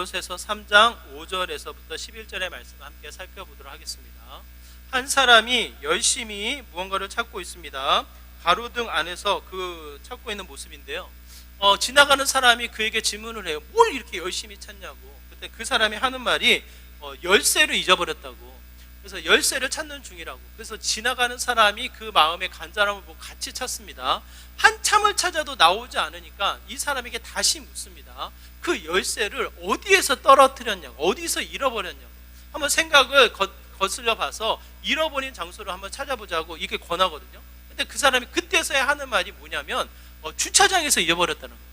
골로새서 3장 5절에서부터 11절의 말씀을 함께 살펴보도록 하겠습니다. 한 사람이 열심히 무언가를 찾고 있습니다. 가로등 안에서 그 찾고 있는 모습인데요. 지나가는 사람이 그에게 질문을 해요. 뭘 이렇게 열심히 찾냐고. 그때 그 사람이 하는 말이 열쇠를 잊어버렸다고. 그래서 열쇠를 찾는 중이라고. 그래서 지나가는 사람이 그 마음의 간절함을 보고 같이 찾습니다. 한참을 찾아도 나오지 않으니까 이 사람에게 다시 묻습니다. 그 열쇠를 어디에서 떨어뜨렸냐고, 어디서 잃어버렸냐고. 한번 생각을 거슬려 봐서 잃어버린 장소를 한번 찾아보자고 이렇게 권하거든요. 근데 그 사람이 그때서야 하는 말이 뭐냐면 주차장에서 잃어버렸다는 거예요.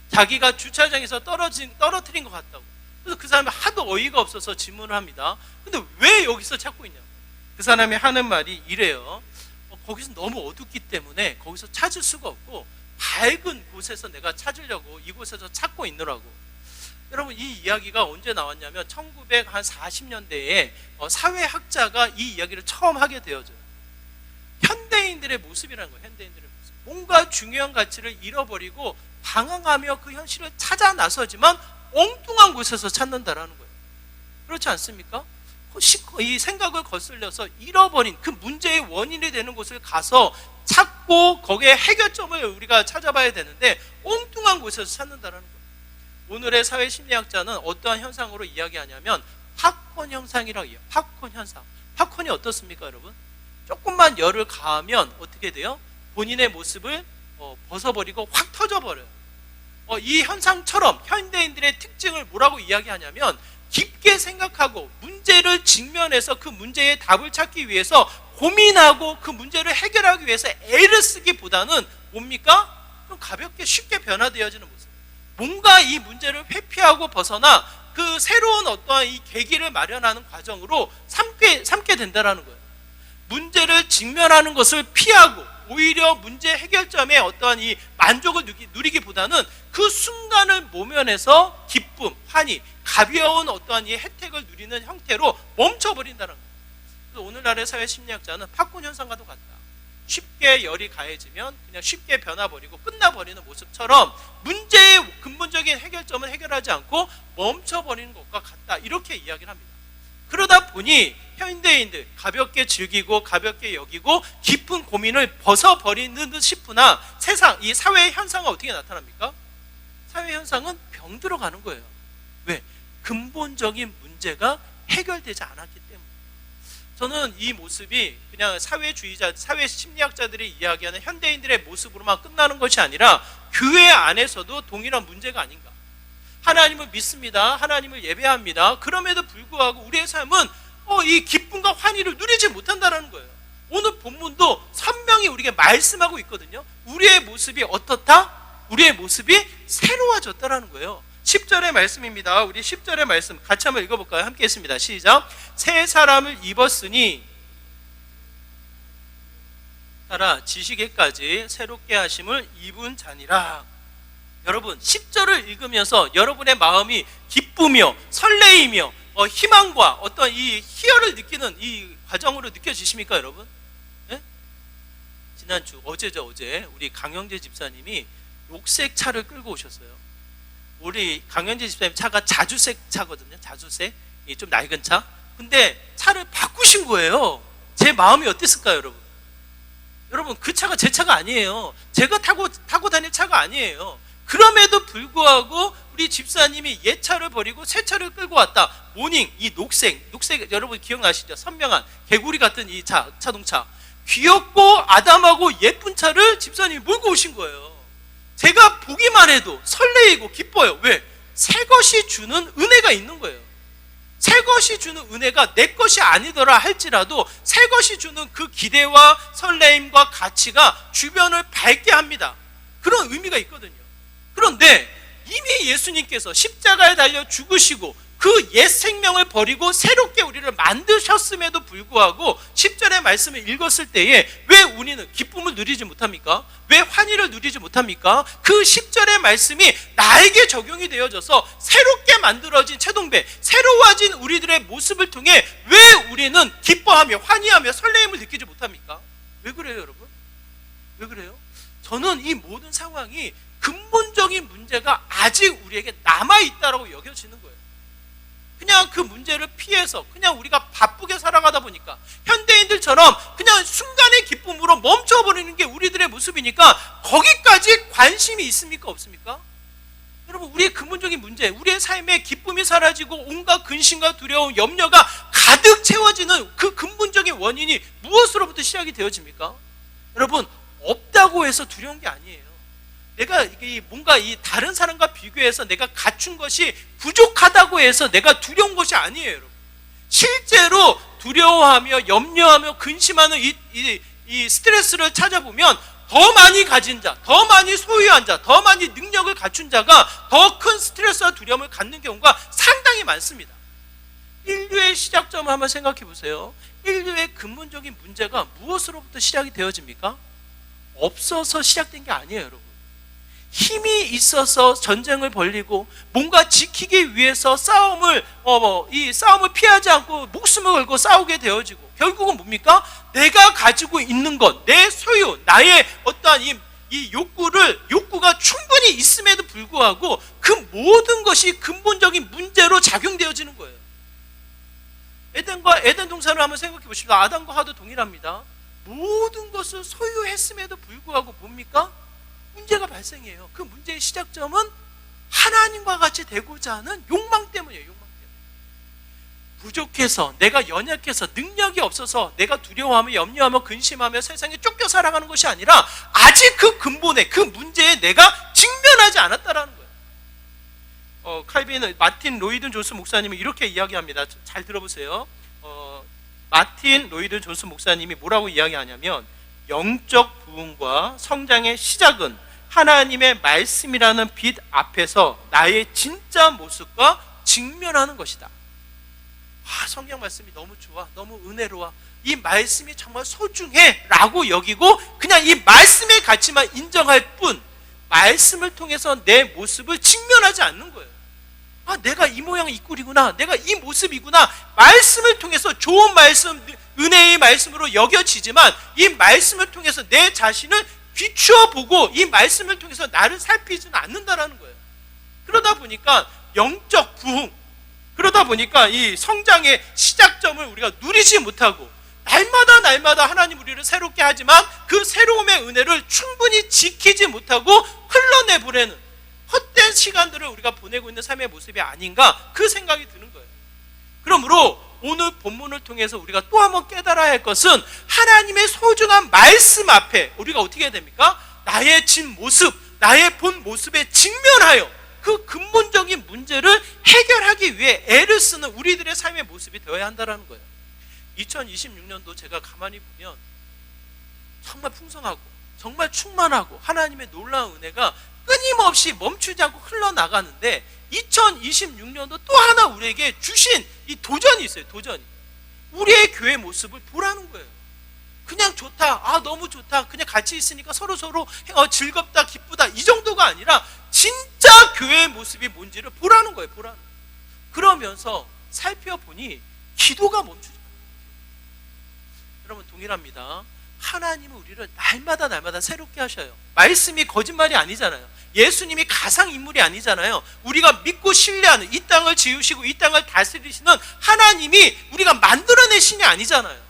자기가 주차장에서 떨어뜨린 것 같다고. 그래서 그 사람이 하도 어이가 없어서 질문을 합니다. 근데 왜 여기서 찾고 있냐고. 그 사람이 하는 말이 이래요. 거기서 너무 어둡기 때문에 거기서 찾을 수가 없고 밝은 곳에서 내가 찾으려고 이곳에서 찾고 있느라고. 여러분, 이 이야기가 언제 나왔냐면 1940년대에 사회학자가 이 이야기를 처음 하게 되어져요. 현대인들의 모습이라는 거예요. 현대인들의 모습. 뭔가 중요한 가치를 잃어버리고 방황하며 그 현실을 찾아 나서지만 엉뚱한 곳에서 찾는다라는 거예요. 그렇지 않습니까? 이 생각을 거슬려서 잃어버린 그 문제의 원인이 되는 곳을 가서 찾고 거기에 해결점을 우리가 찾아봐야 되는데 엉뚱한 곳에서 찾는다라는 거예요. 오늘의 사회심리학자는 어떠한 현상으로 이야기하냐면 팝콘 현상이라고 해요. 팝콘 현상. 팝콘이 어떻습니까, 여러분? 조금만 열을 가하면 어떻게 돼요? 본인의 모습을 벗어버리고 확 터져버려요. 이 현상처럼 현대인들의 특징을 뭐라고 이야기하냐면 깊게 생각하고 문제를 직면해서 그 문제의 답을 찾기 위해서 고민하고 그 문제를 해결하기 위해서 애를 쓰기보다는 뭡니까? 좀 가볍게 쉽게 변화되어지는 모습. 뭔가 이 문제를 회피하고 벗어나 그 새로운 어떠한 이 계기를 마련하는 과정으로 삼게 된다는 거예요. 문제를 직면하는 것을 피하고 오히려 문제 해결점에 어떠한 이 만족을 누리기보다는 그 순간을 모면해서 기쁨, 환희, 가벼운 어떠한 이 혜택을 누리는 형태로 멈춰버린다는 거예요. 그래서 오늘날의 사회심리학자는 팝콘 현상과도 같다. 쉽게 열이 가해지면 그냥 쉽게 변화버리고 끝나버리는 모습처럼 문제의 근본적인 해결점을 해결하지 않고 멈춰버리는 것과 같다. 이렇게 이야기를 합니다. 그러다 보니 현대인들 가볍게 즐기고 가볍게 여기고 깊은 고민을 벗어버리는 듯 싶으나 세상, 이 사회의 현상은 어떻게 나타납니까? 사회 현상은 병들어가는 거예요. 왜? 근본적인 문제가 해결되지 않았기 때문에. 저는 이 모습이 그냥 사회주의자, 사회심리학자들이 이야기하는 현대인들의 모습으로만 끝나는 것이 아니라 교회 안에서도 동일한 문제가 아닌가. 하나님을 믿습니다. 하나님을 예배합니다. 그럼에도 불구하고 우리의 삶은 이 기쁨과 환희를 누리지 못한다는 거예요. 오늘 본문도 선명히 우리에게 말씀하고 있거든요. 우리의 모습이 어떻다? 우리의 모습이 새로워졌다는 거예요. 10절의 말씀입니다. 우리 10절의 말씀 같이 한번 읽어볼까요? 함께 했습니다. 시작. 새 사람을 입었으니 따라 지식에까지 새롭게 하심을 입은 자니라. 여러분, 10절을 읽으면서 여러분의 마음이 기쁘며 설레이며 희망과 어떤 이 희열을 느끼는 이 과정으로 느껴지십니까, 여러분? 네? 지난주 어제 우리 강영재 집사님이 녹색 차를 끌고 오셨어요. 우리 강영재 집사님 차가 자주색 차거든요. 자주색, 좀 낡은 차. 근데 차를 바꾸신 거예요. 제 마음이 어땠을까요, 여러분? 여러분, 그 차가 제 차가 아니에요. 제가 타고 다닐 차가 아니에요. 그럼에도 불구하고 우리 집사님이 옛 차를 버리고 새 차를 끌고 왔다. 모닝, 이 녹색 여러분 기억나시죠? 선명한 개구리 같은 이 자동차. 귀엽고 아담하고 예쁜 차를 집사님이 몰고 오신 거예요. 제가 보기만 해도 설레이고 기뻐요. 왜? 새 것이 주는 은혜가 있는 거예요. 새 것이 주는 은혜가 내 것이 아니더라 할지라도 새 것이 주는 그 기대와 설레임과 가치가 주변을 밝게 합니다. 그런 의미가 있거든요. 그런데 이미 예수님께서 십자가에 달려 죽으시고 그 옛 생명을 버리고 새롭게 우리를 만드셨음에도 불구하고 10절의 말씀을 읽었을 때에 왜 우리는 기쁨을 누리지 못합니까? 왜 환희를 누리지 못합니까? 그 10절의 말씀이 나에게 적용이 되어져서 새롭게 만들어진 채동배, 새로워진 우리들의 모습을 통해 왜 우리는 기뻐하며 환희하며 설레임을 느끼지 못합니까? 왜 그래요, 여러분? 왜 그래요? 저는 이 모든 상황이 근본적인 문제가 아직 우리에게 남아있다고 여겨지는 거예요. 그냥 그 문제를 피해서 그냥 우리가 바쁘게 살아가다 보니까 현대인들처럼 그냥 순간의 기쁨으로 멈춰버리는 게 우리들의 모습이니까 거기까지 관심이 있습니까? 없습니까? 여러분, 우리의 근본적인 문제, 우리의 삶에 기쁨이 사라지고 온갖 근심과 두려움, 염려가 가득 채워지는 그 근본적인 원인이 무엇으로부터 시작이 되어집니까? 여러분, 없다고 해서 두려운 게 아니에요. 내가 뭔가 이 다른 사람과 비교해서 내가 갖춘 것이 부족하다고 해서 내가 두려운 것이 아니에요, 여러분. 실제로 두려워하며 염려하며 근심하는 이 스트레스를 찾아보면 더 많이 가진 자, 더 많이 소유한 자, 더 많이 능력을 갖춘 자가 더 큰 스트레스와 두려움을 갖는 경우가 상당히 많습니다. 인류의 시작점을 한번 생각해 보세요. 인류의 근본적인 문제가 무엇으로부터 시작이 되어집니까? 없어서 시작된 게 아니에요, 여러분. 힘이 있어서 전쟁을 벌이고 뭔가 지키기 위해서 싸움을 피하지 않고 목숨을 걸고 싸우게 되어지고, 결국은 뭡니까? 내가 가지고 있는 것, 내 소유, 나의 어떠한 이 욕구가 충분히 있음에도 불구하고 그 모든 것이 근본적인 문제로 작용되어지는 거예요. 에덴 동산을 한번 생각해 보십시오. 아담과 하와도 동일합니다. 모든 것을 소유했음에도 불구하고 뭡니까? 문제가 발생해요. 그 문제의 시작점은 하나님과 같이 되고자 하는 욕망 때문이에요. 욕망 때문에. 부족해서, 내가 연약해서, 능력이 없어서 내가 두려워하며 염려하며 근심하며 세상에 쫓겨 살아가는 것이 아니라 아직 그 근본에, 그 문제에 내가 직면하지 않았다라는 거예요. 칼빈은 마틴 로이드 존스 목사님이 이렇게 이야기합니다. 잘 들어보세요. 마틴 로이드 존스 목사님이 뭐라고 이야기하냐면, 영적 부흥과 성장의 시작은 하나님의 말씀이라는 빛 앞에서 나의 진짜 모습과 직면하는 것이다. 성경 말씀이 너무 좋아, 너무 은혜로워, 이 말씀이 정말 소중해 라고 여기고 그냥 이 말씀의 가치만 인정할 뿐, 말씀을 통해서 내 모습을 직면하지 않는 거예요. 내가 이 모양 이 꼴이구나, 내가 이 모습이구나. 말씀을 통해서 좋은 말씀, 은혜의 말씀으로 여겨지지만 이 말씀을 통해서 내 자신을 비추어 보고 이 말씀을 통해서 나를 살피지는 않는다라는 거예요. 그러다 보니까 영적 부흥, 그러다 보니까 이 성장의 시작점을 우리가 누리지 못하고 날마다 하나님 우리를 새롭게 하지만 그 새로움의 은혜를 충분히 지키지 못하고 흘러내보내는 헛된 시간들을 우리가 보내고 있는 삶의 모습이 아닌가, 그 생각이 드는 거예요. 그러므로 오늘 본문을 통해서 우리가 또 한번 깨달아야 할 것은 하나님의 소중한 말씀 앞에 우리가 어떻게 해야 됩니까? 나의 진 모습, 나의 본 모습에 직면하여 그 근본적인 문제를 해결하기 위해 애를 쓰는 우리들의 삶의 모습이 되어야 한다는 거예요. 2026년도 제가 가만히 보면 정말 풍성하고 정말 충만하고 하나님의 놀라운 은혜가 끊임없이 멈추지 않고 흘러나가는데, 2026년도 또 하나 우리에게 주신 이 도전이 있어요. 도전이. 우리의 교회 모습을 보라는 거예요. 그냥 좋다, 너무 좋다, 그냥 같이 있으니까 서로 즐겁다, 기쁘다, 이 정도가 아니라 진짜 교회의 모습이 뭔지를 보라는 거예요. 보라는 거예요. 그러면서 살펴보니 기도가 멈추지 않아요. 여러분, 동일합니다. 하나님은 우리를 날마다 새롭게 하셔요. 말씀이 거짓말이 아니잖아요. 예수님이 가상인물이 아니잖아요. 우리가 믿고 신뢰하는, 이 땅을 지으시고 이 땅을 다스리시는 하나님이 우리가 만들어낸 신이 아니잖아요.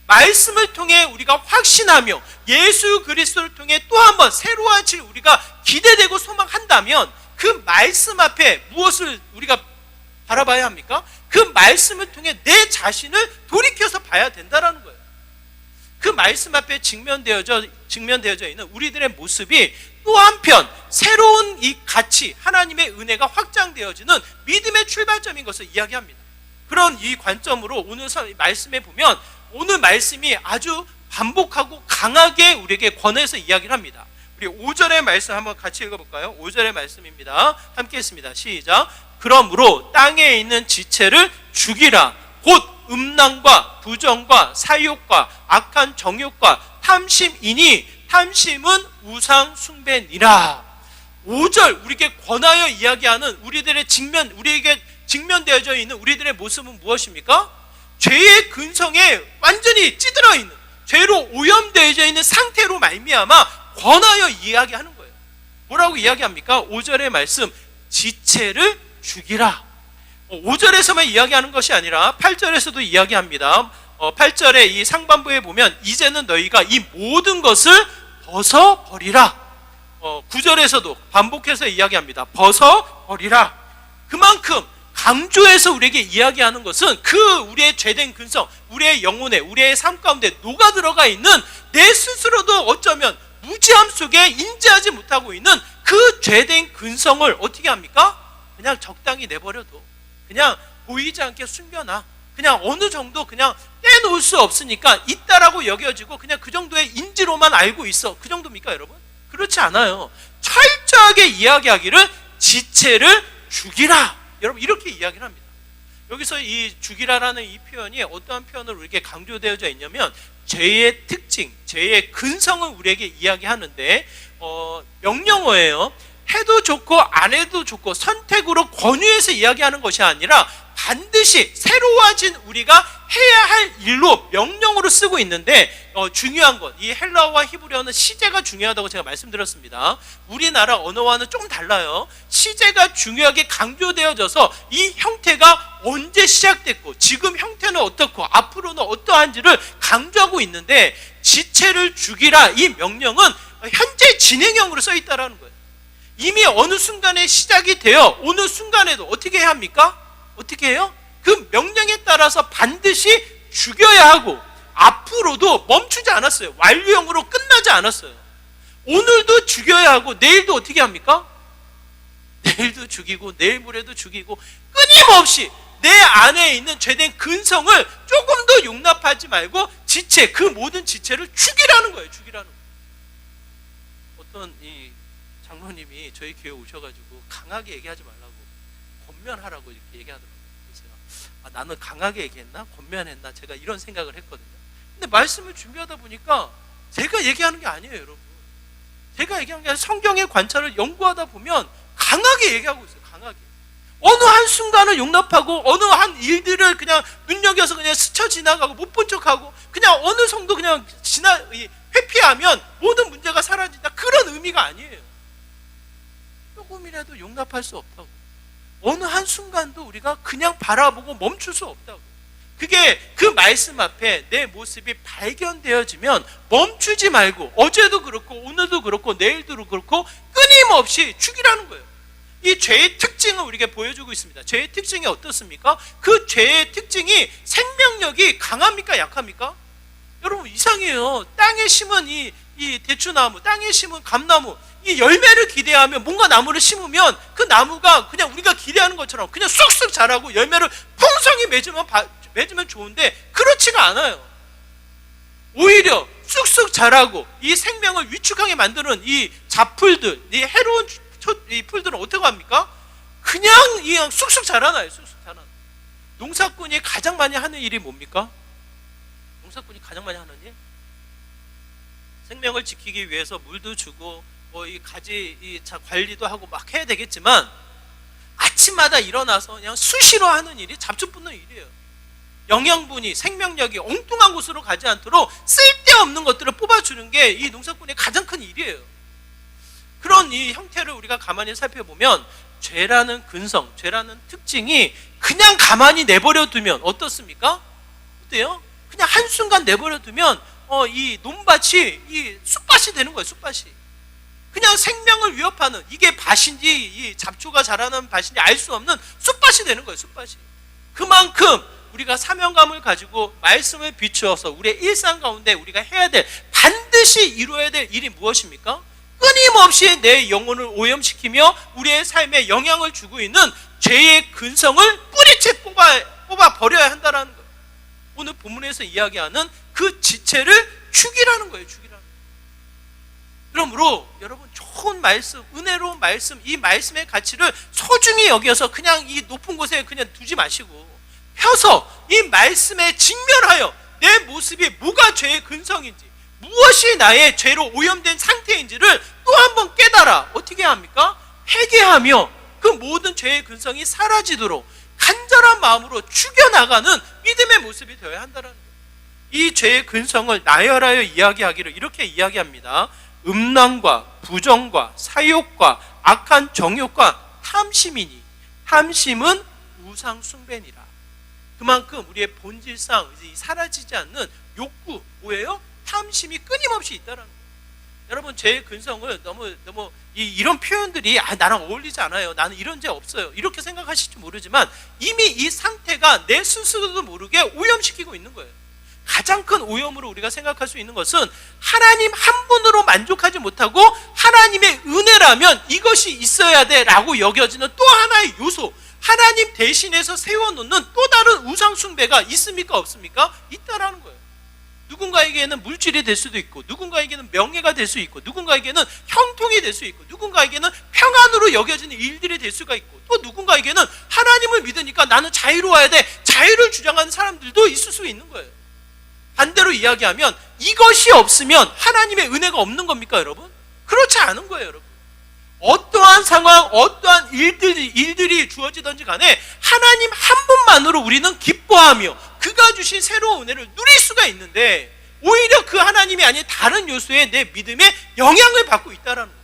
말씀을 통해 우리가 확신하며 예수 그리스도를 통해 또 한 번 새로운 질 우리가 기대되고 소망한다면 그 말씀 앞에 무엇을 우리가 바라봐야 합니까? 그 말씀을 통해 내 자신을 돌이켜서 봐야 된다는 거예요. 그 말씀 앞에 직면되어져 있는 우리들의 모습이 또 한편 새로운 이 가치, 하나님의 은혜가 확장되어지는 믿음의 출발점인 것을 이야기합니다. 그런 이 관점으로 오늘 말씀에 보면, 오늘 말씀이 아주 반복하고 강하게 우리에게 권해서 이야기를 합니다. 우리 5절의 말씀 한번 같이 읽어볼까요? 5절의 말씀입니다. 함께 했습니다. 시작. 그러므로 땅에 있는 지체를 죽이라. 곧 음란과 부정과 사욕과 악한 정욕과 탐심이니 탐심은 우상 숭배니라. 5절 우리에게 권하여 이야기하는 우리에게 직면되어져 있는 우리들의 모습은 무엇입니까? 죄의 근성에 완전히 찌들어 있는, 죄로 오염되어져 있는 상태로 말미암아 권하여 이야기하는 거예요. 뭐라고 이야기합니까? 5절의 말씀, 지체를 죽이라. 5절에서만 이야기하는 것이 아니라 8절에서도 이야기합니다. 8절에 이 상반부에 보면 이제는 너희가 이 모든 것을 벗어버리라. 9절에서도 반복해서 이야기합니다. 벗어버리라. 그만큼 강조해서 우리에게 이야기하는 것은 그 우리의 죄된 근성, 우리의 영혼에, 우리의 삶 가운데 녹아 들어가 있는 내 스스로도 어쩌면 무지함 속에 인지하지 못하고 있는 그 죄된 근성을 어떻게 합니까? 그냥 적당히 내버려둬. 그냥 보이지 않게 숨겨놔. 그냥 어느 정도 그냥 떼놓을 수 없으니까 있다라고 여겨지고 그냥 그 정도의 인지로만 알고 있어. 그 정도입니까, 여러분? 그렇지 않아요. 철저하게 이야기하기를 지체를 죽이라. 여러분, 이렇게 이야기를 합니다. 여기서 이 죽이라라는 이 표현이 어떠한 표현으로 우리에게 강조되어져 있냐면 죄의 특징, 죄의 근성을 우리에게 이야기하는데 명령어예요. 해도 좋고 안 해도 좋고 선택으로 권유해서 이야기하는 것이 아니라 반드시 새로워진 우리가 해야 할 일로 명령으로 쓰고 있는데 중요한 것, 이 헬라어와 히브리어는 시제가 중요하다고 제가 말씀드렸습니다. 우리나라 언어와는 조금 달라요. 시제가 중요하게 강조되어져서 이 형태가 언제 시작됐고 지금 형태는 어떻고 앞으로는 어떠한지를 강조하고 있는데 지체를 죽이라 이 명령은 현재 진행형으로 써 있다는 거예요. 이미 어느 순간에 시작이 되어 어느 순간에도 어떻게 해야 합니까? 어떻게 해요? 그 명령에 따라서 반드시 죽여야 하고 앞으로도 멈추지 않았어요. 완료형으로 끝나지 않았어요. 오늘도 죽여야 하고 내일도 어떻게 합니까? 내일도 죽이고 내일 모레도 죽이고 끊임없이 내 안에 있는 죄된 근성을 조금 더 용납하지 말고 지체, 그 모든 지체를 죽이라는 거예요. 죽이라는 거예요. 어떤 이 장로님이 저희 교회 오셔가지고 강하게 얘기하지 말라고 권면하라고 이렇게 얘기하더라고요. 그래서 나는 강하게 얘기했나? 권면했나? 제가 이런 생각을 했거든요. 근데 말씀을 준비하다 보니까 제가 얘기하는 게 아니에요, 여러분. 제가 얘기하는 게 아니라 성경의 관찰을 연구하다 보면 강하게 얘기하고 있어요. 강하게. 어느 한순간을 용납하고 어느 한 일들을 그냥 눈여겨서 그냥 스쳐 지나가고 못 본 척하고 그냥 어느 정도 그냥 회피하면 모든 문제가 사라진다. 그런 의미가 아니에요. 조금이라도 용납할 수 없다고. 어느 한순간도 우리가 그냥 바라보고 멈출 수 없다고. 그게 그 말씀 앞에 내 모습이 발견되어지면 멈추지 말고 어제도 그렇고 오늘도 그렇고 내일도 그렇고 끊임없이 죽이라는 거예요. 이 죄의 특징을 우리에게 보여주고 있습니다. 죄의 특징이 어떻습니까? 그 죄의 특징이 생명력이 강합니까? 약합니까? 여러분 이상해요. 땅에 심은 이 대추나무, 땅에 심은 감나무, 이 열매를 기대하며 뭔가 나무를 심으면 그 나무가 그냥 우리가 기대하는 것처럼 그냥 쑥쑥 자라고 열매를 풍성히 맺으면 좋은데 그렇지가 않아요. 오히려 쑥쑥 자라고 이 생명을 위축하게 만드는 이 잡풀들, 이 해로운 이 풀들은 어떻게 합니까? 그냥 쑥쑥 자라나요. 쑥쑥 자라나. 농사꾼이 가장 많이 하는 일이 뭡니까? 농사꾼이 가장 많이 하는 일? 생명을 지키기 위해서 물도 주고 이 가지 관리도 하고 막 해야 되겠지만 아침마다 일어나서 그냥 수시로 하는 일이 잡초 뽑는 일이에요. 영양분이, 생명력이 엉뚱한 곳으로 가지 않도록 쓸데없는 것들을 뽑아주는 게 이 농사꾼의 가장 큰 일이에요. 그런 이 형태를 우리가 가만히 살펴보면 죄라는 근성, 죄라는 특징이 그냥 가만히 내버려 두면 어떻습니까? 어때요? 그냥 한순간 내버려 두면 이 논밭이 이 쑥밭이 되는 거예요. 쑥밭이. 그냥 생명을 위협하는, 이게 밭인지 이 잡초가 자라는 밭인지 알 수 없는 쑥밭이 되는 거예요. 쑥밭이. 그만큼 우리가 사명감을 가지고 말씀을 비추어서 우리의 일상 가운데 우리가 해야 될, 반드시 이루어야 될 일이 무엇입니까? 끊임없이 내 영혼을 오염시키며 우리의 삶에 영향을 주고 있는 죄의 근성을 뿌리채 뽑아 버려야 한다는 거예요. 오늘 본문에서 이야기하는 그 지체를 죽이라는 거예요. 죽이라는 거예요. 그러므로 여러분, 좋은 말씀, 은혜로운 말씀, 이 말씀의 가치를 소중히 여겨서 그냥 이 높은 곳에 그냥 두지 마시고 펴서 이 말씀에 직면하여 내 모습이 뭐가 죄의 근성인지, 무엇이 나의 죄로 오염된 상태인지를 또 한 번 깨달아 어떻게 합니까? 회개하며 그 모든 죄의 근성이 사라지도록 간절한 마음으로 죽여나가는 믿음의 모습이 되어야 한다는 거예요. 이 죄의 근성을 나열하여 이야기하기를 이렇게 이야기합니다. 음란과 부정과 사욕과 악한 정욕과 탐심이니, 탐심은 우상 숭배니라. 그만큼 우리의 본질상 사라지지 않는 욕구, 뭐예요? 탐심이 끊임없이 있다라는 거예요. 여러분, 제 근성을 너무 이런 표현들이 나랑 어울리지 않아요, 나는 이런 죄 없어요, 이렇게 생각하실지 모르지만 이미 이 상태가 내 스스로도 모르게 오염시키고 있는 거예요. 가장 큰 오염으로 우리가 생각할 수 있는 것은 하나님 한 분으로 만족하지 못하고 하나님의 은혜라면 이것이 있어야 돼 라고 여겨지는 또 하나의 요소, 하나님 대신해서 세워놓는 또 다른 우상 숭배가 있습니까 없습니까? 있다라는 거예요. 누군가에게는 물질이 될 수도 있고, 누군가에게는 명예가 될 수 있고, 누군가에게는 형통이 될 수 있고, 누군가에게는 평안으로 여겨지는 일들이 될 수가 있고, 또 누군가에게는 하나님을 믿으니까 나는 자유로워야 돼, 자유를 주장하는 사람들도 있을 수 있는 거예요. 반대로 이야기하면 이것이 없으면 하나님의 은혜가 없는 겁니까 여러분? 그렇지 않은 거예요 여러분. 어떠한 상황, 어떠한 일들이 주어지든지 간에 하나님 한 분만으로 우리는 기뻐하며 그가 주신 새로운 은혜를 누릴 수가 있는데, 오히려 그 하나님이 아닌 다른 요소에 내 믿음에 영향을 받고 있다는 거예요.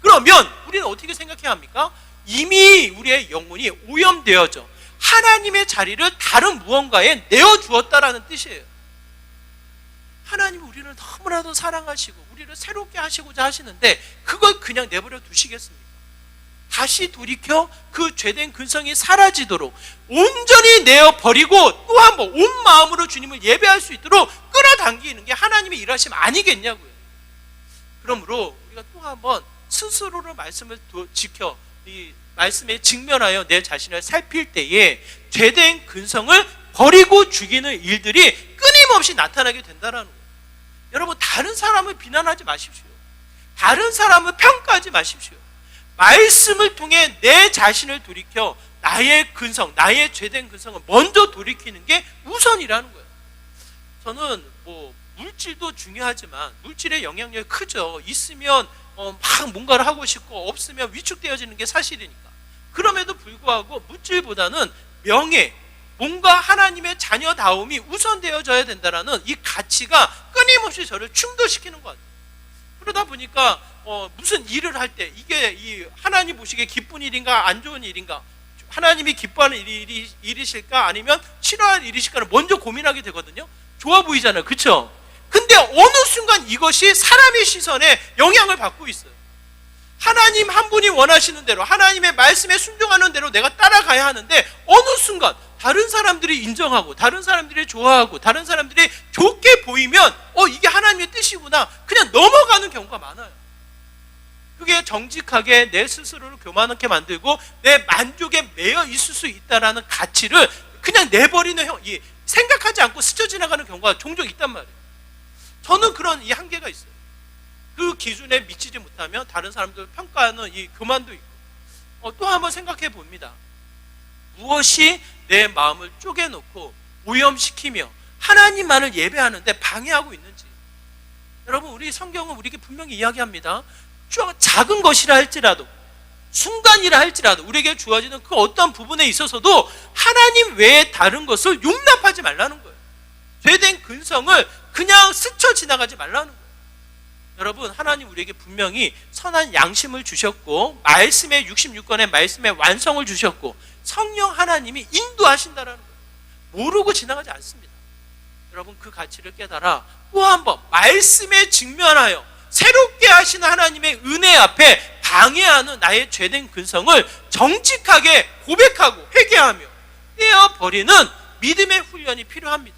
그러면 우리는 어떻게 생각해야 합니까? 이미 우리의 영혼이 오염되어져 하나님의 자리를 다른 무언가에 내어주었다라는 뜻이에요. 하나님이 우리를 너무나도 사랑하시고 우리를 새롭게 하시고자 하시는데 그걸 그냥 내버려 두시겠습니까? 다시 돌이켜 그 죄된 근성이 사라지도록 온전히 내어버리고 또 한 번 온 마음으로 주님을 예배할 수 있도록 끌어당기는 게 하나님의 일하심 아니겠냐고요. 그러므로 우리가 또 한 번 스스로로 말씀을 지켜 이 말씀에 직면하여 내 자신을 살필 때에 죄된 근성을 버리고 죽이는 일들이 끊임없이 나타나게 된다는 거예요. 여러분, 다른 사람을 비난하지 마십시오. 다른 사람을 평가하지 마십시오. 말씀을 통해 내 자신을 돌이켜 나의 근성, 나의 죄된 근성을 먼저 돌이키는 게 우선이라는 거예요. 저는 물질도 중요하지만 물질의 영향력이 크죠. 있으면 막 뭔가를 하고 싶고 없으면 위축되어지는 게 사실이니까. 그럼에도 불구하고 물질보다는 명예, 뭔가 하나님의 자녀다움이 우선되어져야 된다는 이 가치가 끊임없이 저를 충돌시키는 것 같아요. 그러다 보니까 무슨 일을 할 때 이게 이 하나님 보시기에 기쁜 일인가 안 좋은 일인가, 하나님이 기뻐하는 일이실까 아니면 싫어하는 일이실까를 먼저 고민하게 되거든요. 좋아 보이잖아요, 그렇죠? 근데 어느 순간 이것이 사람의 시선에 영향을 받고 있어요. 하나님 한 분이 원하시는 대로 하나님의 말씀에 순종하는 대로 내가 따라가야 하는데 어느 순간 다른 사람들이 인정하고 다른 사람들이 좋아하고 다른 사람들이 좋게 보이면 이게 하나님의 뜻이구나 그냥 넘어가는 경우가 많아요. 그게 정직하게 내 스스로를 교만하게 만들고 내 만족에 매여 있을 수 있다는 가치를 그냥 내버리는 생각하지 않고 스쳐 지나가는 경우가 종종 있단 말이에요. 저는 그런 이 한계가 있어요. 그 기준에 미치지 못하면 다른 사람들 평가하는 이 교만도 있고, 또 한번 생각해 봅니다. 무엇이 내 마음을 쪼개놓고 오염시키며 하나님만을 예배하는데 방해하고 있는지. 여러분, 우리 성경은 우리에게 분명히 이야기합니다. 작은 것이라 할지라도, 순간이라 할지라도 우리에게 주어지는 그 어떤 부분에 있어서도 하나님 외에 다른 것을 용납하지 말라는 거예요. 죄된 근성을 그냥 스쳐 지나가지 말라는 거예요. 여러분, 하나님 우리에게 분명히 선한 양심을 주셨고 말씀의 66권의 말씀의 완성을 주셨고 성령 하나님이 인도하신다라는 거예요. 모르고 지나가지 않습니다. 여러분, 그 가치를 깨달아 또 한 번 말씀에 직면하여 새롭게 하시는 하나님의 은혜 앞에 방해하는 나의 죄된 근성을 정직하게 고백하고 회개하며 떼어버리는 믿음의 훈련이 필요합니다.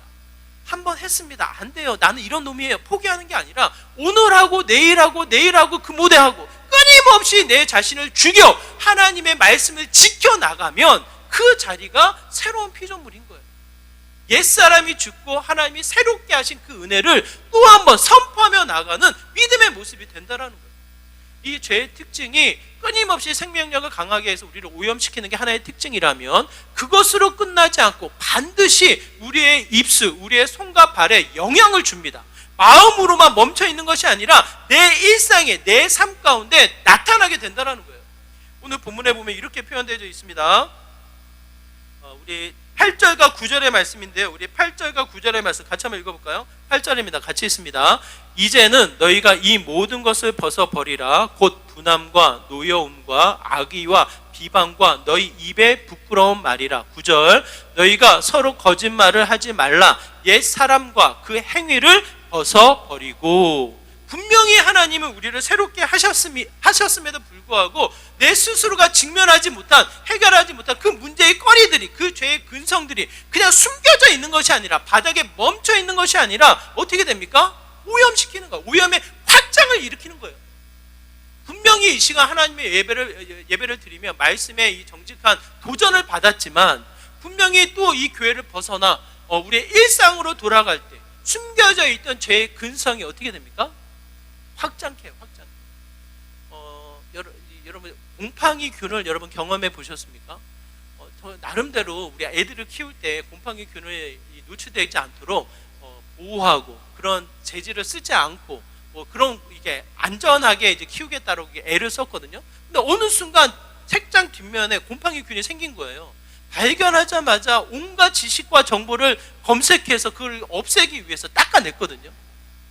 한번 했습니다, 안 돼요, 나는 이런 놈이에요, 포기하는 게 아니라 오늘하고 내일하고 그 모델하고 끊임없이 내 자신을 죽여 하나님의 말씀을 지켜나가면 그 자리가 새로운 피조물인 거예요. 옛사람이 죽고 하나님이 새롭게 하신 그 은혜를 또 한 번 선포하며 나가는 믿음의 모습이 된다는 거예요. 이 죄의 특징이 끊임없이 생명력을 강하게 해서 우리를 오염시키는 게 하나의 특징이라면 그것으로 끝나지 않고 반드시 우리의 입술, 우리의 손과 발에 영향을 줍니다. 마음으로만 멈춰 있는 것이 아니라 내 일상에, 내 삶 가운데 나타나게 된다는 거예요. 오늘 본문에 보면 이렇게 표현되어 있습니다. 우리 8절과 9절의 말씀인데요. 우리 8절과 9절의 말씀 같이 한번 읽어볼까요? 8절입니다. 같이 읽습니다. 이제는 너희가 이 모든 것을 벗어버리라. 곧 분함과 노여움과 악의와 비방과 너희 입에 부끄러운 말이라. 9절, 너희가 서로 거짓말을 하지 말라. 옛 사람과 그 행위를 벗어버리고. 분명히 하나님은 우리를 새롭게 하셨음에도 불구하고 내 스스로가 직면하지 못한, 해결하지 못한 그 문제의 거리들이, 그 죄의 근성들이 그냥 숨겨져 있는 것이 아니라, 바닥에 멈춰 있는 것이 아니라 어떻게 됩니까? 오염시키는 거예요. 오염의 확장을 일으키는 거예요. 분명히 이 시간 하나님의 예배를 드리며 말씀에 이 정직한 도전을 받았지만, 분명히 또 이 교회를 벗어나 우리의 일상으로 돌아갈 때 숨겨져 있던 죄의 근성이 어떻게 됩니까? 확장해요. 여러분 곰팡이균을 여러분 경험해 보셨습니까? 나름대로 우리 애들을 키울 때 곰팡이균에 노출되어 있지 않도록 보호하고 그런 재질을 쓰지 않고 그런 이게 안전하게 이제 키우겠다고 애를 썼거든요. 근데 어느 순간 책장 뒷면에 곰팡이균이 생긴 거예요. 발견하자마자 온갖 지식과 정보를 검색해서 그걸 없애기 위해서 닦아냈거든요.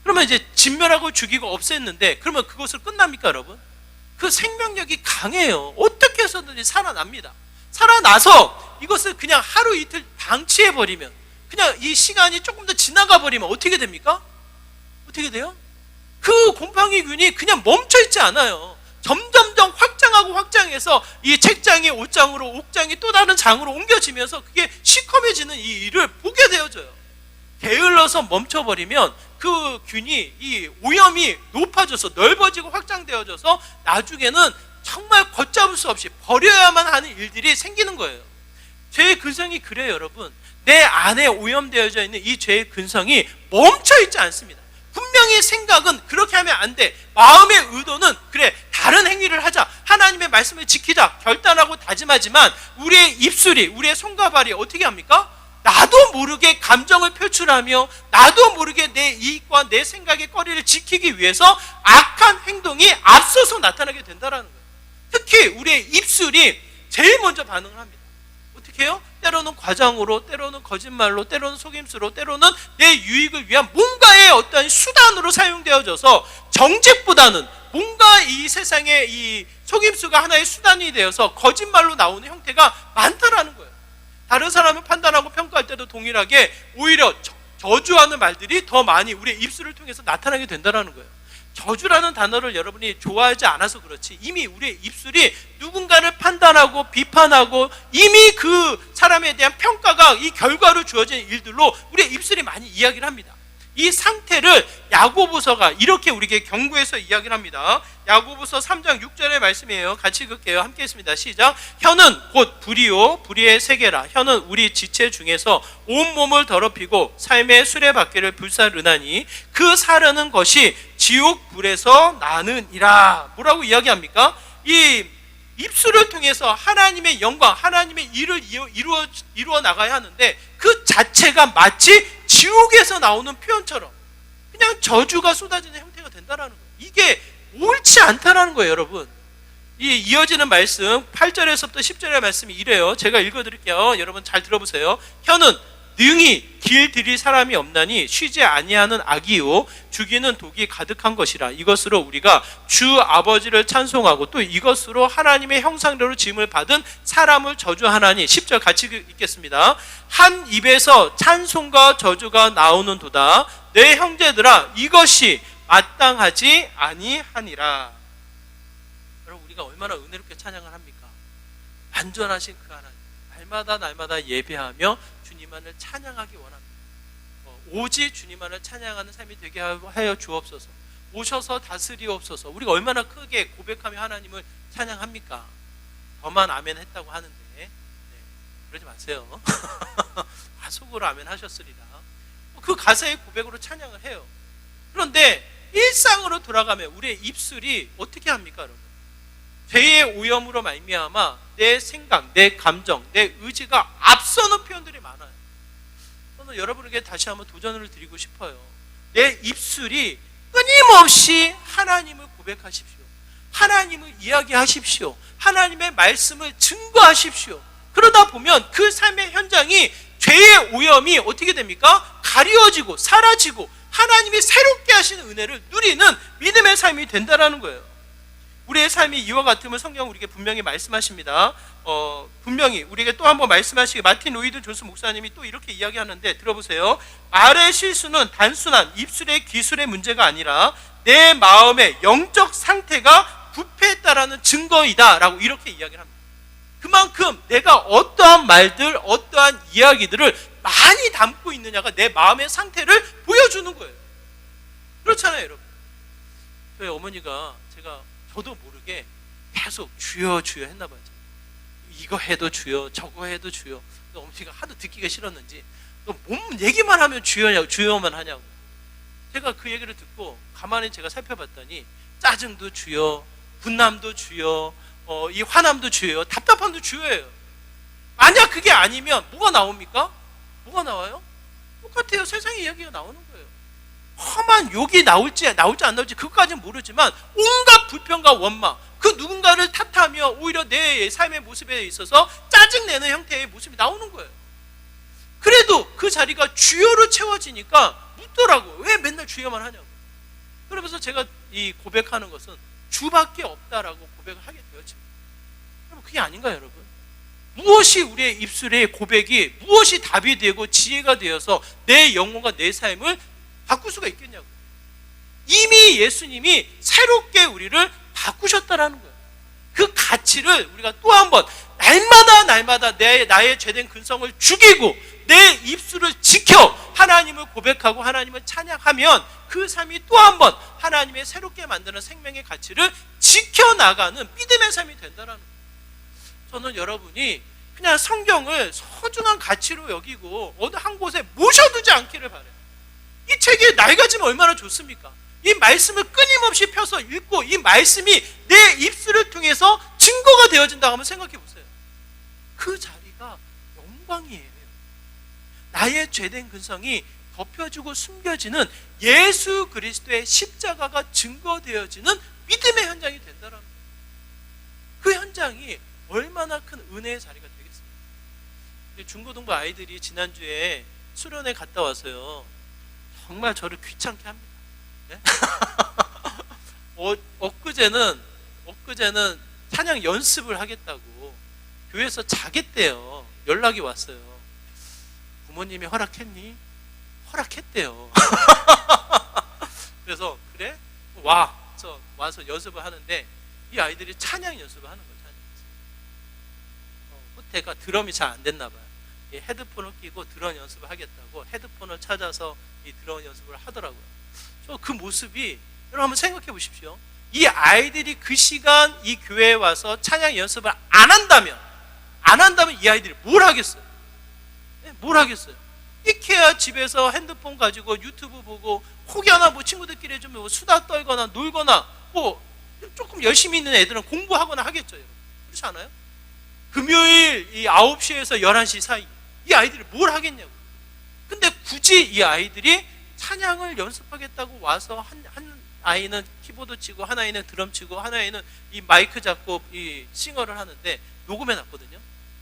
그러면 이제 진멸하고 죽이고 없앴는데, 그러면 그것을 끝납니까, 여러분? 그 생명력이 강해요. 어떻게 해서든지 살아납니다. 살아나서 이것을 그냥 하루 이틀 방치해버리면, 그냥 이 시간이 조금 더 지나가 버리면 어떻게 됩니까? 어떻게 돼요? 그 곰팡이균이 그냥 멈춰있지 않아요. 점점점 확장해서 이 책장이 옷장으로, 옥장이 또 다른 장으로 옮겨지면서 그게 시커매지는 이 일을 보게 되어져요. 게을러서 멈춰버리면 그 균이, 이 오염이 높아져서 넓어지고 확장되어져서 나중에는 정말 걷잡을 수 없이 버려야만 하는 일들이 생기는 거예요. 죄의 근성이 그래요, 여러분. 내 안에 오염되어져 있는 이 죄의 근성이 멈춰있지 않습니다. 분명히 생각은 그렇게 하면 안 돼. 마음의 의도는 그래, 다른 행위를 하자, 하나님의 말씀을 지키자 결단하고 다짐하지만, 우리의 입술이, 우리의 손과 발이 어떻게 합니까? 나도 모르게 감정을 표출하며 나도 모르게 내 이익과 내 생각의 거리를 지키기 위해서 악한 행동이 앞서서 나타나게 된다는 거예요. 특히 우리의 입술이 제일 먼저 반응을 합니다. 어떻게 해요? 때로는 과장으로, 때로는 거짓말로, 때로는 속임수로, 때로는 내 유익을 위한 뭔가의 어떤 수단으로 사용되어져서, 정직보다는 뭔가 이 세상에 이 속임수가 하나의 수단이 되어서 거짓말로 나오는 형태가 많다라는 거예요. 다른 사람을 판단하고 평가할 때도 동일하게 오히려 저주하는 말들이 더 많이 우리의 입술을 통해서 나타나게 된다는 거예요. 저주라는 단어를 여러분이 좋아하지 않아서 그렇지, 이미 우리의 입술이 누군가를 판단하고 비판하고 이미 그 사람에 대한 평가가 이 결과로 주어진 일들로 우리의 입술이 많이 이야기를 합니다. 이 상태를 야고보서가 이렇게 우리에게 경고해서 이야기를 합니다. 야고보서 3장 6절의 말씀이에요. 같이 읽을게요. 함께 했습니다. 시작. 혀는 곧 불이요 불의의 세계라. 혀는 우리 지체 중에서 온몸을 더럽히고 삶의 수레바퀴를 불사르나니 그 사르는 것이 지옥 불에서 나느니라. 뭐라고 이야기합니까? 이 입술을 통해서 하나님의 영광, 하나님의 일을 이루어 나가야 하는데, 그 자체가 마치 지옥에서 나오는 표현처럼 그냥 저주가 쏟아지는 형태가 된다는 거예요. 이게 옳지 않다라는 거예요, 여러분. 이 이어지는 말씀 8절에서부터 10절의 말씀이 이래요. 제가 읽어드릴게요. 여러분 잘 들어보세요. 혀는 능히 길들일 사람이 없나니 쉬지 아니하는 악이요 죽이는 독이 가득한 것이라. 이것으로 우리가 주 아버지를 찬송하고 또 이것으로 하나님의 형상대로 지음을 받은 사람을 저주하나니. 10절 같이 읽겠습니다. 한 입에서 찬송과 저주가 나오는도다. 내 형제들아, 이것이 마땅하지 아니하니라. 여러분, 우리가 얼마나 은혜롭게 찬양을 합니까? 완전하신 그 하나님, 날마다 예배하며 주님만을 찬양하기 원합니다. 오직 주님만을 찬양하는 삶이 되게 하여 주옵소서. 오셔서 다스리옵소서. 우리가 얼마나 크게 고백하며 하나님을 찬양합니까? 저만 아멘 했다고 하는데, 네, 그러지 마세요. 속으로 아멘 하셨으리라. 그 가사의 고백으로 찬양을 해요. 그런데 일상으로 돌아가면 우리의 입술이 어떻게 합니까, 여러분? 죄의 오염으로 말미암아 내 생각, 내 감정, 내 의지가 앞서는 표현들이 많아요. 저는 여러분에게 다시 한번 도전을 드리고 싶어요. 내 입술이 끊임없이 하나님을 고백하십시오. 하나님을 이야기하십시오. 하나님의 말씀을 증거하십시오. 그러다 보면 그 삶의 현장이 죄의 오염이 어떻게 됩니까? 가리워지고 사라지고 하나님이 새롭게 하시는 은혜를 누리는 믿음의 삶이 된다는 거예요. 우리의 삶이 이와 같음을 성경은 우리에게 분명히 말씀하십니다. 분명히 우리에게 또 한 번 말씀하시기, 마틴 로이드 존스 목사님이 또 이렇게 이야기하는데 들어보세요. 말의 실수는 단순한 입술의 기술의 문제가 아니라 내 마음의 영적 상태가 부패했다라는 증거이다 라고 이렇게 이야기를 합니다. 그만큼 내가 어떠한 말들, 어떠한 이야기들을 많이 담고 있느냐가 내 마음의 상태를 보여주는 거예요. 그렇잖아요, 여러분. 저희 어머니가 저도 모르게 계속 주여 주여 했나 봐요. 이거 해도 주여, 저거 해도 주여. 어머니가 하도 듣기가 싫었는지 몸 얘기만 하면 주여만 하냐고. 제가 그 얘기를 듣고 가만히 제가 살펴봤더니 짜증도 주여, 분남도 주여, 이 화남도 주여요, 답답함도 주여예요. 만약 그게 아니면 뭐가 나옵니까? 뭐가 나와요? 똑같아요. 세상의 이야기가 나오는 거예요. 험한 욕이 나올지 안 나올지 그것까지는 모르지만 온갖 불평과 원망, 그 누군가를 탓하며 오히려 내 삶의 모습에 있어서 짜증내는 형태의 모습이 나오는 거예요. 그래도 그 자리가 주여로 채워지니까 묻더라고요. 왜 맨날 주여만 하냐고. 그러면서 제가 이 고백하는 것은 주밖에 없다라고 고백을 하게 되었습니다. 여러분, 그게 아닌가요, 여러분? 무엇이 우리의 입술의 고백이 무엇이 답이 되고 지혜가 되어서 내 영혼과 내 삶을 바꿀 수가 있겠냐고. 이미 예수님이 새롭게 우리를 바꾸셨다라는 거예요. 그 가치를 우리가 또 한 번 날마다 나의 죄된 근성을 죽이고 내 입술을 지켜 하나님을 고백하고 하나님을 찬양하면 그 삶이 또 한 번 하나님의 새롭게 만드는 생명의 가치를 지켜나가는 믿음의 삶이 된다는 거예요. 저는 여러분이 그냥 성경을 소중한 가치로 여기고 어느 한 곳에 모셔두지 않기를 바라요. 이 책이 낡아지면 얼마나 좋습니까? 이 말씀을 끊임없이 펴서 읽고 이 말씀이 내 입술을 통해서 증거가 되어진다고 한번 생각해 보세요. 그 자리가 영광이에요. 나의 죄된 근성이 덮여주고 숨겨지는 예수 그리스도의 십자가가 증거되어지는 믿음의 현장이 된다는 거예요. 그 현장이 얼마나 큰 은혜의 자리가 되겠습니까? 중고등부 아이들이 지난주에 수련회 갔다 와서요, 정말 저를 귀찮게 합니다. 네? 엊그제는 찬양 연습을 하겠다고 교회에서 자겠대요. 연락이 왔어요. 부모님이 허락했니? 허락했대요. 그래서 그래? 와서 연습을 하는데 이 아이들이 찬양 연습을 하는 거예요. 찬양 연습. 호태가 드럼이 잘 안 됐나 봐요. 헤드폰을 끼고 드럼 연습을 하겠다고 헤드폰을 찾아서 이 드럼 연습을 하더라고요. 저 그 모습이 여러분 한번 생각해 보십시오. 이 아이들이 그 시간 이 교회에 와서 찬양 연습을 안 한다면 이 아이들이 뭘 하겠어요? 네, 뭘 하겠어요? 이케아 집에서 핸드폰 가지고 유튜브 보고 혹여나 뭐 친구들끼리 좀 뭐 수다 떨거나 놀거나 뭐 조금 열심히 있는 애들은 공부하거나 하겠죠. 여러분. 그렇지 않아요? 금요일 이 9시에서 11시 사이 이 아이들이 뭘 하겠냐고. 근데 굳이 이 아이들이 찬양을 연습하겠다고 와서 한 아이는 키보드 치고 한 아이는 드럼 치고 한 아이는 이 마이크 잡고 이 싱어를 하는데 녹음해 놨거든요.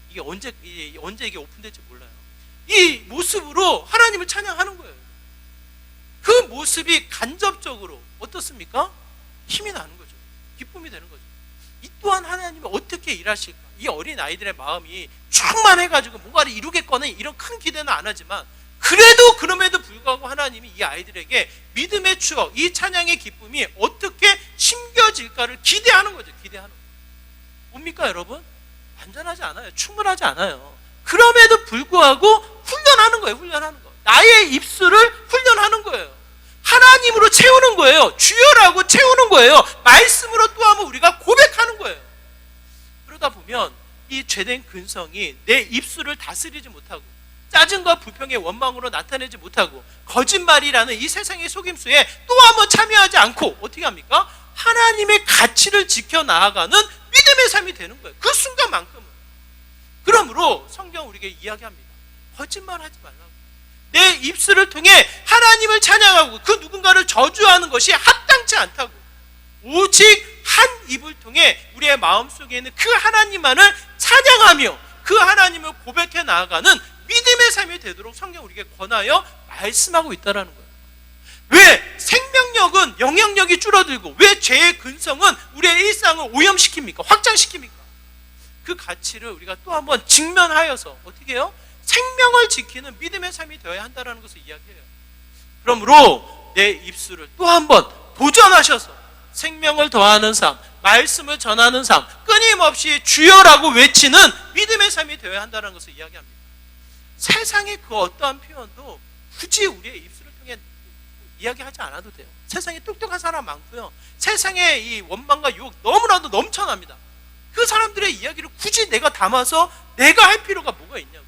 이게 언제 이게 오픈될지 몰라요. 이 모습으로 하나님을 찬양하는 거예요. 그 모습이 간접적으로 어떻습니까? 힘이 나는 거죠. 기쁨이 되는 거죠. 이 또한 하나님이 어떻게 일하실까? 이 어린 아이들의 마음이 충만해가지고 뭔가를 이루겠거나 이런 큰 기대는 안 하지만 그럼에도 불구하고 하나님이 이 아이들에게 믿음의 추억, 이 찬양의 기쁨이 어떻게 심겨질까를 기대하는 거죠. 기대하는 거죠. 뭡니까 여러분? 완전하지 않아요. 충분하지 않아요. 그럼에도 불구하고 훈련하는 거예요. 훈련하는 거. 나의 입술을 훈련하는 거예요. 하나님으로 채우는 거예요. 주여라고 채우는 거예요. 말씀으로 또 한번 우리가 고백하는 거예요. 그러다 보면 이 죄된 근성이 내 입술을 다스리지 못하고 짜증과 불평의 원망으로 나타내지 못하고 거짓말이라는 이 세상의 속임수에 또 한번 참여하지 않고 어떻게 합니까? 하나님의 가치를 지켜나가는 믿음의 삶이 되는 거예요. 그 순간만큼은. 그러므로 성경 우리에게 이야기합니다. 거짓말하지 말라고. 내 입술을 통해 하나님을 찬양하고 그 누군가를 저주하는 것이 합당치 않다고. 오직 한 입을 통해 우리의 마음속에 있는 그 하나님만을 찬양하며 그 하나님을 고백해 나아가는 믿음의 삶이 되도록 성경 우리에게 권하여 말씀하고 있다는 거예요. 왜 생명력은 영향력이 줄어들고 왜 죄의 근성은 우리의 일상을 오염시킵니까? 확장시킵니까? 그 가치를 우리가 또 한번 직면하여서 어떻게 해요? 생명을 지키는 믿음의 삶이 되어야 한다는 것을 이야기해요. 그러므로 내 입술을 또 한번 도전하셔서 생명을 더하는 삶, 말씀을 전하는 삶, 끊임없이 주여라고 외치는 믿음의 삶이 되어야 한다는 것을 이야기합니다. 세상의 그 어떠한 표현도 굳이 우리의 입술을 통해 이야기하지 않아도 돼요. 세상에 똑똑한 사람 많고요. 세상에 이 원망과 유혹 너무나도 넘쳐납니다. 그 사람들의 이야기를 굳이 내가 담아서 내가 할 필요가 뭐가 있냐고.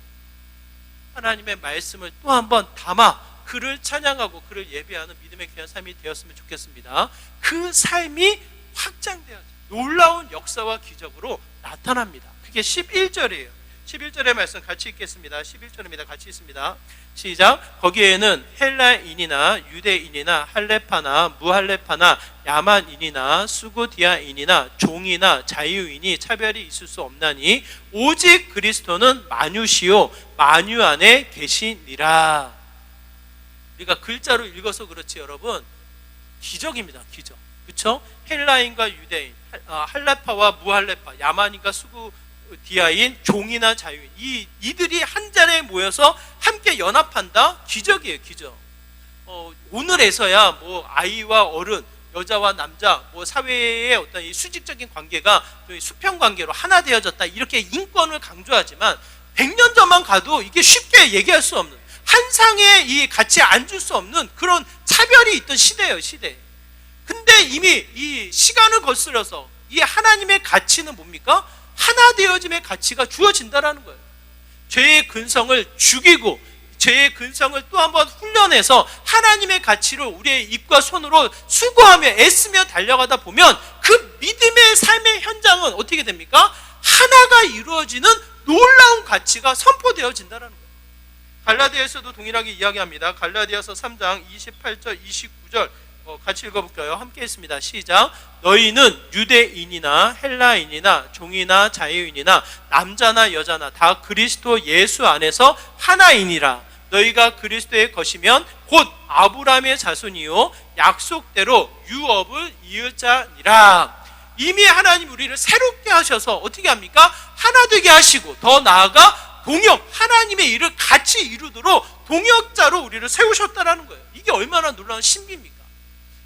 하나님의 말씀을 또 한번 담아 그를 찬양하고 그를 예배하는 믿음의 귀한 삶이 되었으면 좋겠습니다. 그 삶이 확장되어져 놀라운 역사와 기적으로 나타납니다. 그게 11절이에요. 11절의 말씀 같이 읽겠습니다. 11절입니다. 같이 읽습니다. 시작. 거기에는 헬라인이나 유대인이나 할레파나 무할레파나 야만인이나 수구디아인이나 종이나 자유인이 차별이 있을 수 없나니 오직 그리스도는 만유시요 만유 안에 계시니라. 우리가 글자로 읽어서 그렇지 여러분 기적입니다. 기적. 그렇죠? 헬라인과 유대인, 할레파와 무할레파, 야만인과 수구디아인, 종이나 자유인 이들이 한 자리에 모여서 함께 연합한다? 기적이에요. 기적. 오늘에서야 뭐 아이와 어른, 여자와 남자, 뭐 사회의 어떤 이 수직적인 관계가 수평 관계로 하나 되어졌다 이렇게 인권을 강조하지만 100년 전만 가도 이게 쉽게 얘기할 수 없는 한 상에 이 같이 앉을 수 없는 그런 차별이 있던 시대예요. 시대. 근데 이미 이 시간을 거슬러서 이 하나님의 가치는 뭡니까? 하나 되어짐의 가치가 주어진다라는 거예요. 죄의 근성을 죽이고 죄의 근성을 또 한번 훈련해서 하나님의 가치를 우리의 입과 손으로 수고하며 애쓰며 달려가다 보면 그 믿음의 삶의 현장은 어떻게 됩니까? 하나가 이루어지는 놀라운 가치가 선포되어진다는 거예요. 갈라디아에서도 동일하게 이야기합니다. 갈라디아서 3장 28절 29절 같이 읽어볼까요? 함께 했습니다. 시작. 너희는 유대인이나 헬라인이나 종이나 자유인이나 남자나 여자나 다 그리스도 예수 안에서 하나이니라. 너희가 그리스도의 것이면 곧 아브라함의 자손이요 약속대로 유업을 이을 자니라. 이미 하나님 우리를 새롭게 하셔서 어떻게 합니까? 하나 되게 하시고 더 나아가 동역, 하나님의 일을 같이 이루도록 동역자로 우리를 세우셨다라는 거예요. 이게 얼마나 놀라운 신비입니까?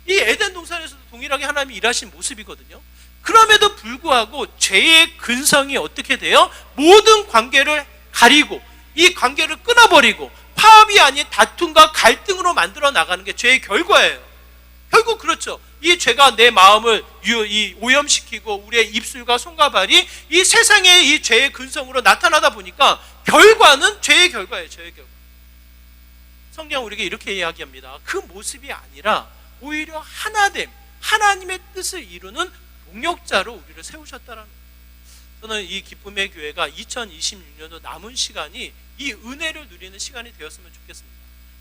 이 에덴 동산에서도 동일하게 하나님이 일하신 모습이거든요. 그럼에도 불구하고 죄의 근성이 어떻게 돼요? 모든 관계를 가리고 이 관계를 끊어버리고 파업이 아닌 다툼과 갈등으로 만들어 나가는 게 죄의 결과예요. 결국 그렇죠. 이 죄가 내 마음을 오염시키고 우리의 입술과 손과 발이 이 세상의 이 죄의 근성으로 나타나다 보니까 결과는 죄의 결과예요. 죄의 결과. 성경 우리에게 이렇게 이야기합니다. 그 모습이 아니라 오히려 하나됨, 하나님의 뜻을 이루는 동역자로 우리를 세우셨다라는 거예요. 저는 이 기쁨의 교회가 2026년도 남은 시간이 이 은혜를 누리는 시간이 되었으면 좋겠습니다.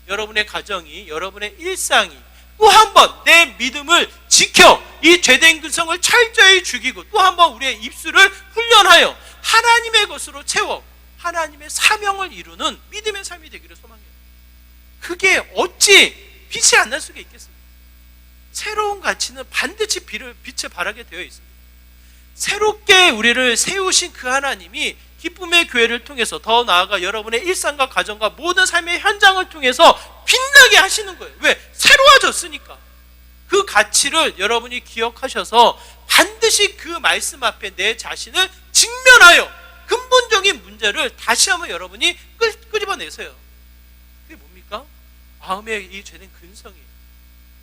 여러분의 가정이, 여러분의 일상이 또 한 번 내 믿음을 지켜 이 죄된 근성을 철저히 죽이고 또 한 번 우리의 입술을 훈련하여 하나님의 것으로 채워 하나님의 사명을 이루는 믿음의 삶이 되기를 소망해요. 그게 어찌 빛이 안 날 수가 있겠습니까? 새로운 가치는 반드시 빛을 발하게 되어 있습니다. 새롭게 우리를 세우신 그 하나님이 기쁨의 교회를 통해서 더 나아가 여러분의 일상과 가정과 모든 삶의 현장을 통해서 빛나게 하시는 거예요. 왜? 새로워졌으니까. 그 가치를 여러분이 기억하셔서 반드시 그 말씀 앞에 내 자신을 직면하여 근본적인 문제를 다시 한번 여러분이 끄집어내세요. 그게 뭡니까? 마음의 이 죄된 근성이에요.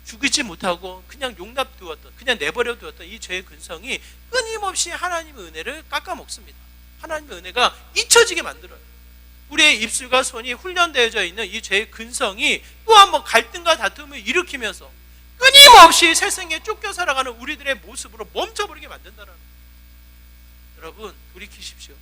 죽이지 못하고 그냥 용납두었던, 그냥 내버려 두었던 이 죄의 근성이 끊임없이 하나님의 은혜를 깎아먹습니다. 하나님의 은혜가 잊혀지게 만들어요. 우리의 입술과 손이 훈련되어져 있는 이 죄의 근성이 또 한 번 갈등과 다툼을 일으키면서 끊임없이 세상에 쫓겨 살아가는 우리들의 모습으로 멈춰버리게 만든다는 거예요. 여러분 돌이키십시오.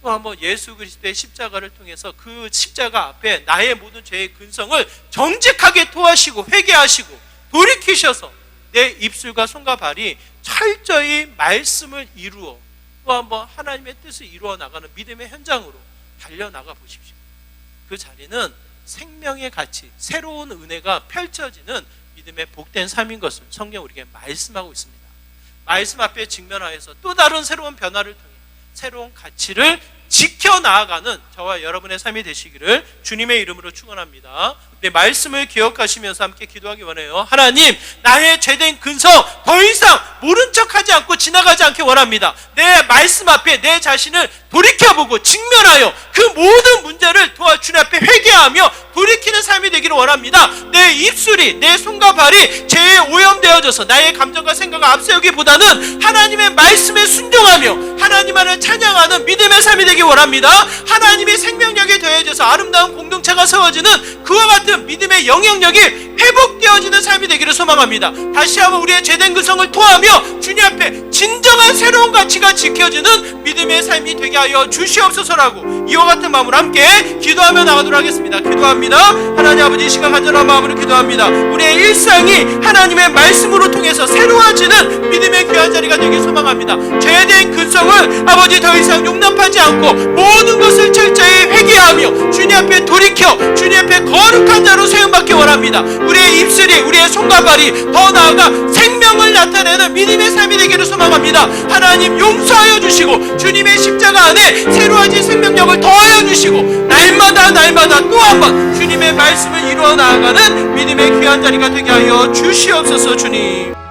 또 한번 예수 그리스도의 십자가를 통해서 그 십자가 앞에 나의 모든 죄의 근성을 정직하게 토하시고 회개하시고 돌이키셔서 내 입술과 손과 발이 철저히 말씀을 이루어 또 한번 하나님의 뜻을 이루어 나가는 믿음의 현장으로 달려나가 보십시오. 그 자리는 생명의 가치, 새로운 은혜가 펼쳐지는 믿음의 복된 삶인 것을 성경 우리에게 말씀하고 있습니다. 말씀 앞에 직면하여서 또 다른 새로운 변화를 통해 새로운 가치를 지켜나가는 저와 여러분의 삶이 되시기를 주님의 이름으로 축원합니다. 네, 말씀을 기억하시면서 함께 기도하기 원해요. 하나님, 나의 죄된 근성 더 이상 모른 척하지 않고 지나가지 않기 원합니다. 내 말씀 앞에 내 자신을 돌이켜보고 직면하여 그 모든 문제를 도와 주님 앞에 회개하며 돌이키는 삶이 되기를 원합니다. 내 입술이, 내 손과 발이 죄에 오염되어져서 나의 감정과 생각을 앞세우기보다는 하나님의 말씀에 순종하며 하나님만을 찬양하는 믿음의 삶이 되기 원합니다. 하나님의 생명력이 더해져서 아름다운 공동체가 세워지는 그와 같은 믿음의 영향력이 회복되어지는 삶이 되기를 소망합니다. 다시 한번 우리의 죄된 근성을 토하며 주님 앞에 진정한 새로운 가치가 지켜지는 믿음의 삶이 되게 하여 주시옵소서라고 이와 같은 마음으로 함께 기도하며 나가도록 하겠습니다. 기도합니다. 하나님 아버지, 이 시간 간절한 마음으로 기도합니다. 우리의 일상이 하나님의 말씀으로 통해서 새로워지는 믿음의 귀한 자리가 되길 소망합니다. 죄된 근성을 아버지 더 이상 용납하지 않고 모든 것을 철저히 회개하며 주님 앞에 돌이켜 주님 앞에 거룩한 자로 세움받기 원합니다. 우리의 입술이, 우리의 손과 발이 더 나아가 생명을 나타내는 믿음의 삶이 되기를 소망합니다. 하나님 용서하여 주시고 주님의 십자가 안에 새로워진 생명력을 더하여 주시고 날마다 또 한 번 주님의 말씀을 이루어 나아가는 믿음의 귀한 자리가 되게 하여 주시옵소서. 주님.